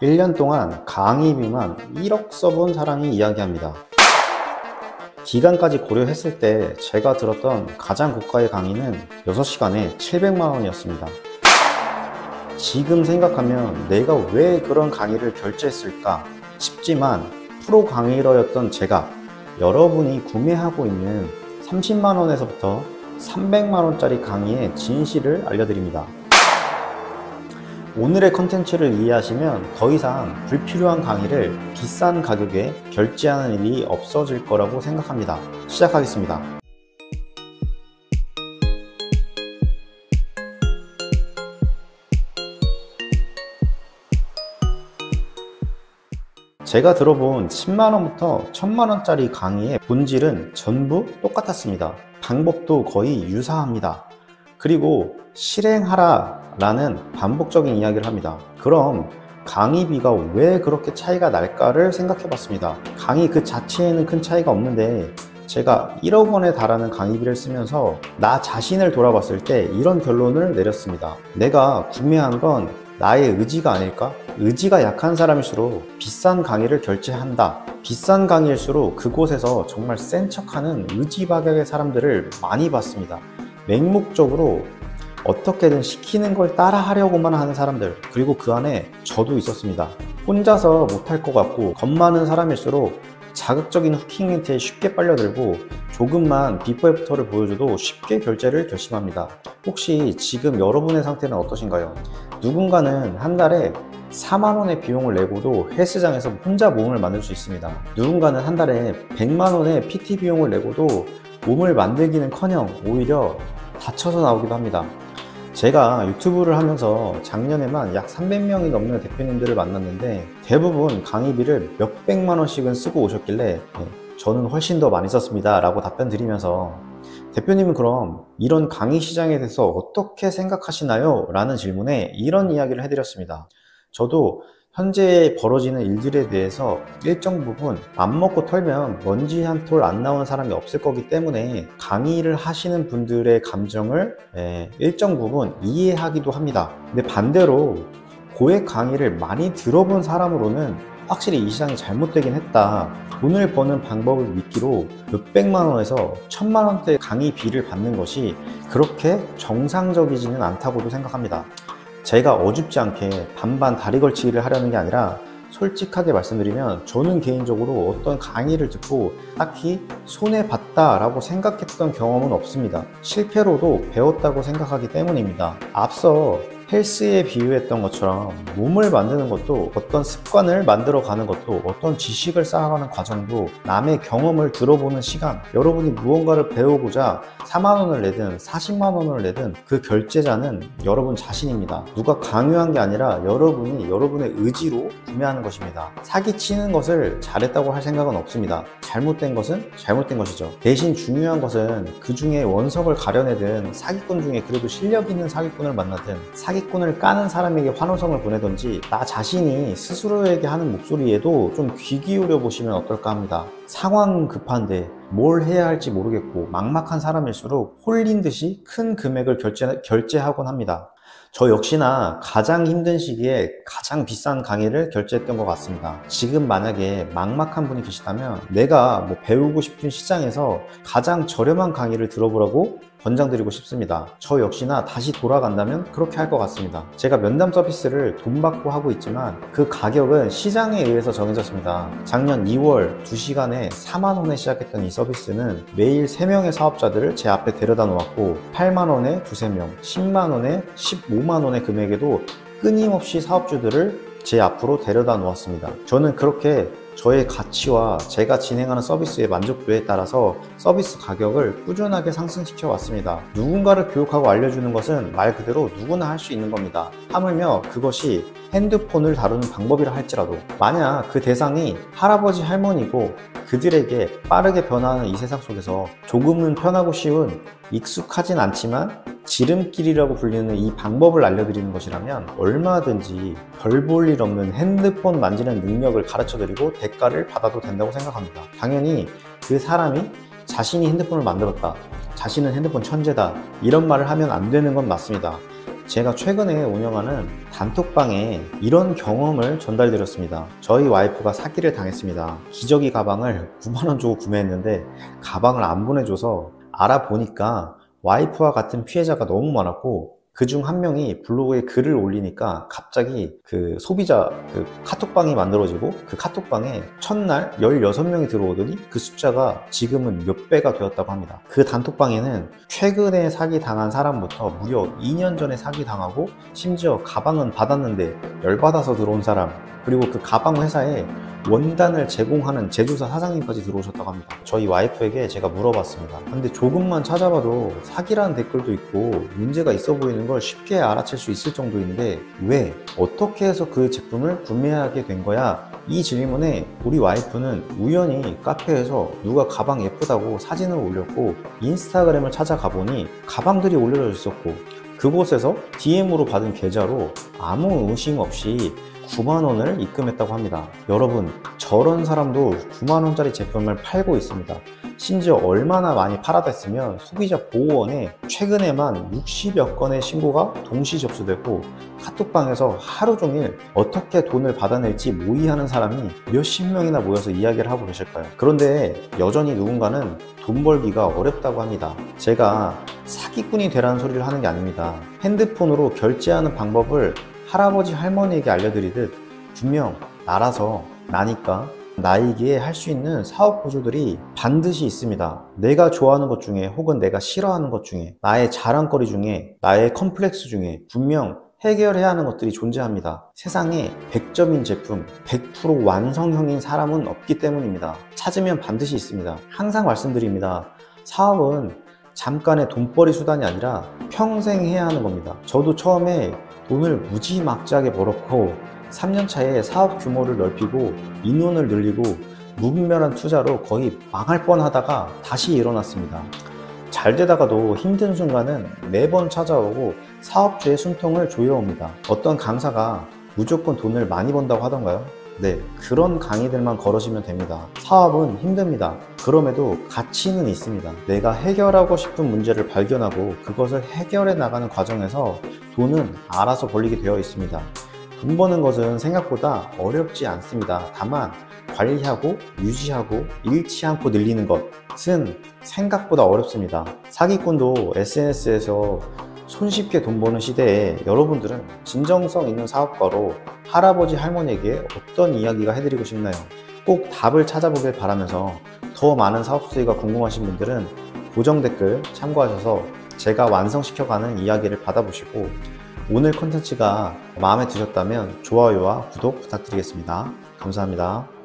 1년 동안 강의비만 1억 써본 사람이 이야기합니다. 기간까지 고려했을 때 제가 들었던 가장 고가의 강의는 6시간에 700만 원이었습니다. 지금 생각하면 내가 왜 그런 강의를 결제했을까 싶지만 프로 강의러였던 제가 여러분이 구매하고 있는 30만 원에서부터 300만 원짜리 강의의 진실을 알려드립니다. 오늘의 컨텐츠를 이해하시면 더 이상 불필요한 강의를 비싼 가격에 결제하는 일이 없어질 거라고 생각합니다. 시작하겠습니다. 제가 들어본 10만원부터 1000만원짜리 강의의 본질은 전부 똑같았습니다. 방법도 거의 유사합니다. 그리고 실행하라 라는 반복적인 이야기를 합니다. 그럼 강의비가 왜 그렇게 차이가 날까를 생각해 봤습니다. 강의 그 자체에는 큰 차이가 없는데 제가 1억 원에 달하는 강의비를 쓰면서 나 자신을 돌아봤을 때 이런 결론을 내렸습니다. 내가 구매한 건 나의 의지가 아닐까? 의지가 약한 사람일수록 비싼 강의를 결제한다. 비싼 강의일수록 그곳에서 정말 센 척하는 의지박약의 사람들을 많이 봤습니다. 맹목적으로 어떻게든 시키는 걸 따라 하려고만 하는 사람들, 그리고 그 안에 저도 있었습니다. 혼자서 못할 것 같고 겁 많은 사람일수록 자극적인 후킹 멘트에 쉽게 빨려들고 조금만 비포 애프터를 보여줘도 쉽게 결제를 결심합니다. 혹시 지금 여러분의 상태는 어떠신가요? 누군가는 한 달에 4만 원의 비용을 내고도 헬스장에서 혼자 몸을 만들 수 있습니다. 누군가는 한 달에 100만 원의 PT 비용을 내고도 몸을 만들기는커녕 오히려 다쳐서 나오기도 합니다. 제가 유튜브를 하면서 작년에만 약 300명이 넘는 대표님들을 만났는데 대부분 강의비를 몇백만 원씩은 쓰고 오셨길래 저는 훨씬 더 많이 썼습니다 라고 답변 드리면서 대표님은 그럼 이런 강의 시장에 대해서 어떻게 생각하시나요? 라는 질문에 이런 이야기를 해드렸습니다. 저도 현재 벌어지는 일들에 대해서 일정 부분 맘먹고 털면 먼지 한 톨 안 나오는 사람이 없을 거기 때문에 강의를 하시는 분들의 감정을 일정 부분 이해하기도 합니다. 근데 반대로 고액 강의를 많이 들어본 사람으로는 확실히 이 시장이 잘못되긴 했다. 돈을 버는 방법을 믿기로 몇백만 원에서 1000만 원대 강의비를 받는 것이 그렇게 정상적이지는 않다고도 생각합니다. 제가 어줍지 않게 반반 다리 걸치기를 하려는 게 아니라 솔직하게 말씀드리면 저는 개인적으로 어떤 강의를 듣고 딱히 손해봤다 라고 생각했던 경험은 없습니다. 실패로도 배웠다고 생각하기 때문입니다. 앞서 헬스에 비유했던 것처럼 몸을 만드는 것도 어떤 습관을 만들어 가는 것도 어떤 지식을 쌓아가는 과정도 남의 경험을 들어보는 시간, 여러분이 무언가를 배우고자 4만 원을 내든 40만 원을 내든 그 결제자는 여러분 자신입니다. 누가 강요한 게 아니라 여러분이 여러분의 의지로 구매하는 것입니다. 사기치는 것을 잘했다고 할 생각은 없습니다. 잘못된 것은 잘못된 것이죠. 대신 중요한 것은 그 중에 원석을 가려내든 사기꾼 중에 그래도 실력 있는 사기꾼을 만나든 사기꾼을 까는 사람에게 환호성을 보내든지 나 자신이 스스로에게 하는 목소리에도 좀 귀 기울여 보시면 어떨까 합니다. 상황은 급한데 뭘 해야 할지 모르겠고 막막한 사람일수록 홀린 듯이 큰 금액을 결제하곤 합니다. 저 역시나 가장 힘든 시기에 가장 비싼 강의를 결제했던 것 같습니다. 지금 만약에 막막한 분이 계시다면 내가 배우고 싶은 시장에서 가장 저렴한 강의를 들어보라고 권장드리고 싶습니다. 저 역시나 다시 돌아간다면 그렇게 할 것 같습니다. 제가 면담 서비스를 돈 받고 하고 있지만 그 가격은 시장에 의해서 정해졌습니다. 작년 2월 2시간에 4만 원에 시작했던 이 서비스는 매일 3명의 사업자들을 제 앞에 데려다 놓았고 8만 원에 2~3명, 10만 원에 15만 원의 금액에도 끊임없이 사업주들을 제 앞으로 데려다 놓았습니다. 저는 그렇게 저의 가치와 제가 진행하는 서비스의 만족도에 따라서 서비스 가격을 꾸준하게 상승시켜 왔습니다. 누군가를 교육하고 알려주는 것은 말 그대로 누구나 할 수 있는 겁니다. 하물며 그것이 핸드폰을 다루는 방법이라 할지라도 만약 그 대상이 할아버지 할머니고 그들에게 빠르게 변화하는 이 세상 속에서 조금은 편하고 쉬운 익숙하진 않지만 지름길이라고 불리는 이 방법을 알려드리는 것이라면 얼마든지 별 볼 일 없는 핸드폰 만지는 능력을 가르쳐드리고 대가를 받아도 된다고 생각합니다. 당연히 그 사람이 자신이 핸드폰을 만들었다, 자신은 핸드폰 천재다 이런 말을 하면 안 되는 건 맞습니다. 제가 최근에 운영하는 단톡방에 이런 경험을 전달드렸습니다. 저희 와이프가 사기를 당했습니다. 기저귀 가방을 9만원 주고 구매했는데 가방을 안 보내줘서 알아보니까 와이프와 같은 피해자가 너무 많았고, 그중 한 명이 블로그에 글을 올리니까 갑자기 그 소비자 카톡방이 만들어지고, 그 카톡방에 첫날 16명이 들어오더니 그 숫자가 지금은 몇 배가 되었다고 합니다. 그 단톡방에는 최근에 사기 당한 사람부터 무려 2년 전에 사기 당하고, 심지어 가방은 받았는데 열받아서 들어온 사람, 그리고 그 가방 회사에 원단을 제공하는 제조사 사장님까지 들어오셨다고 합니다. 저희 와이프에게 제가 물어봤습니다. 근데 조금만 찾아봐도 사기라는 댓글도 있고 문제가 있어 보이는 걸 쉽게 알아챌 수 있을 정도인데 왜? 어떻게 해서 그 제품을 구매하게 된 거야? 이 질문에 우리 와이프는 우연히 카페에서 누가 가방 예쁘다고 사진을 올렸고, 인스타그램을 찾아가 보니 가방들이 올려져 있었고, 그곳에서 DM으로 받은 계좌로 아무 의심 없이 9만원을 입금했다고 합니다. 여러분, 저런 사람도 9만원짜리 제품을 팔고 있습니다. 심지어 얼마나 많이 팔아댔으면 소비자 보호원에 최근에만 60여 건의 신고가 동시 접수되고, 카톡방에서 하루 종일 어떻게 돈을 받아낼지 모의하는 사람이 몇십 명이나 모여서 이야기를 하고 계실까요? 그런데 여전히 누군가는 돈 벌기가 어렵다고 합니다. 제가 사기꾼이 되라는 소리를 하는 게 아닙니다. 핸드폰으로 결제하는 방법을 할아버지 할머니에게 알려드리듯 분명 나라서 나니까 나에게 할 수 있는 사업 구조들이 반드시 있습니다. 내가 좋아하는 것 중에 혹은 내가 싫어하는 것 중에, 나의 자랑거리 중에, 나의 컴플렉스 중에 분명 해결해야 하는 것들이 존재합니다. 세상에 100점인 제품, 100% 완성형인 사람은 없기 때문입니다. 찾으면 반드시 있습니다. 항상 말씀드립니다. 사업은 잠깐의 돈벌이 수단이 아니라 평생 해야 하는 겁니다. 저도 처음에 돈을 무지막지하게 벌었고 3년 차에 사업 규모를 넓히고 인원을 늘리고 무분별한 투자로 거의 망할 뻔하다가 다시 일어났습니다. 잘 되다가도 힘든 순간은 매번 찾아오고 사업주의 숨통을 조여옵니다. 어떤 강사가 무조건 돈을 많이 번다고 하던가요? 네, 그런 강의들만 걸으시면 됩니다. 사업은 힘듭니다. 그럼에도 가치는 있습니다. 내가 해결하고 싶은 문제를 발견하고 그것을 해결해 나가는 과정에서 돈은 알아서 벌리게 되어 있습니다. 돈 버는 것은 생각보다 어렵지 않습니다. 다만 관리하고 유지하고 잃지 않고 늘리는 것은 생각보다 어렵습니다. 사기꾼도 SNS에서 손쉽게 돈 버는 시대에 여러분들은 진정성 있는 사업가로 할아버지 할머니에게 어떤 이야기가 해드리고 싶나요? 꼭 답을 찾아보길 바라면서 더 많은 사업 수익가 궁금하신 분들은 고정 댓글 참고하셔서 제가 완성시켜가는 이야기를 받아보시고, 오늘 콘텐츠가 마음에 드셨다면 좋아요와 구독 부탁드리겠습니다. 감사합니다.